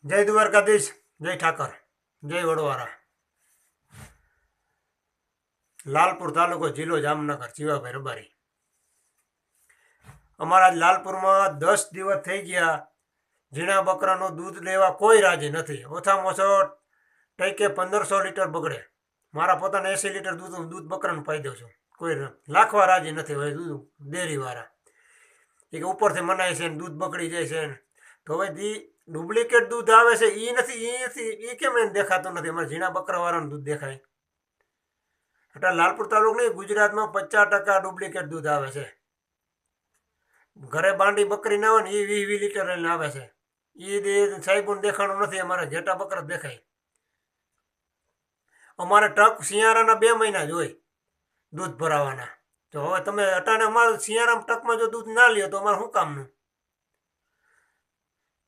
જય દ્વારકાધીશ, જય ઠાકર, જય વડવારા. લાલપુર તાલુકો, જિલ્લો જામનગર. જીવાભાઈ રબારી. અમારા લાલપુરમાં 10 દિવસ થઈ ગયા. ઝીણા બકરાનું દૂધ લેવા કોઈ રાજી નથી. ઓછામાં ઓછો ટૈકે 1500 લીટર બગડે. મારા પોતાને 80 લીટર દૂધ બકરાનું પાઈ દઉં છું. કોઈ લાખવા રાજી નથી હવે દૂધ ડેરીવાળા. એ કે ઉપરથી મનાય છે ને દૂધ બગડી જાય છે ને. તો હવે ડુપ્લિકેટ દૂધ આવે છે એ કેમ એને દેખાતું નથી? અમારે ઝીણા બકરાવાળાનું દૂધ દેખાય. એટલે લાલપુર તાલુકો નહીં, ગુજરાતમાં 50% ડુપ્લિકેટ દૂધ આવે છે. ઘરે બાંડી બકરી ના હોય ને એ 20 લીટર લઈને આવે છે. એ સાહેબોને દેખાણું નથી. અમારે ઘેટા બકરા દેખાય. અમારે ટક શિયાળાના 2 મહિના જ હોય દૂધ ભરાવાના. તો હવે તમે અટાણે અમારે શિયાળામાં ટકમાં જો દૂધ ના લ્યો તો અમારે શું કામનું?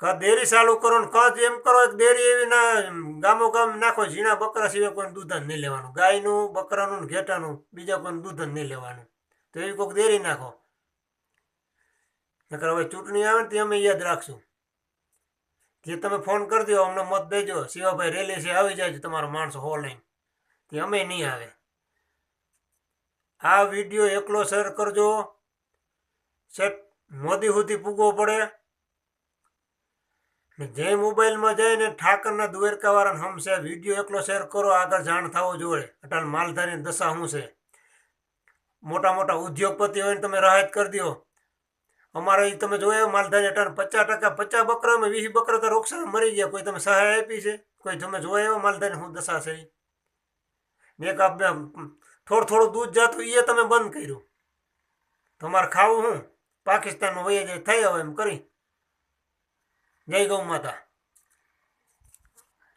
ડેરી ચાલુ કરો ને એમ કરો, એક ડેરી એવી ના ગામો ગામ નાખો. ઝીણા બકરા સિવાય કોઈ દૂધ જ નહીં લેવાનું. ગાયનું, બકરાનું, ઘેટાનું, બીજા કોઈ દૂધ જ નહીં લેવાનું. તો એવી કોઈક ડેરી નાખો. નકર હવે ચૂંટણી આવે ને તે અમે યાદ રાખશું. જે તમે ફોન કરી દો, અમને મત દેજો, શિવાભાઈ રેલી છે આવી જાય છે તમારા માણસો ઓનલાઈન. તે અમે નહીં આવે. આ વિડીયો એકલો શેર કરજો. સેટ મોદી સુધી પૂગવો પડે. જે મોબાઈલમાં જઈને ઠાકરના દ્વારકાવાળાને હમશે વિડીયો એકલો શેર કરો. આગળ જાણ થવો જોઈએ અટાલ માલધારીની દશા શું છે. મોટા મોટા ઉદ્યોગપતિ હોય ને તમે રાહત કરી દો. અમારે તમે જોયા માલધારી અટાણ 50% 50 બકરામાં 20 બકરા તો રોકસાણ મરી ગયા. કોઈ તમે સહાય આપી છે? કોઈ તમે જોયા એવા માલધારી શું દશા છે? એક થોડું દૂધ જાતું એ તમે બંધ કર્યું. તમારે ખાવું શું? પાકિસ્તાનમાં વહી જાય થઈ હવે એમ કરી. જય ગૌ માતા.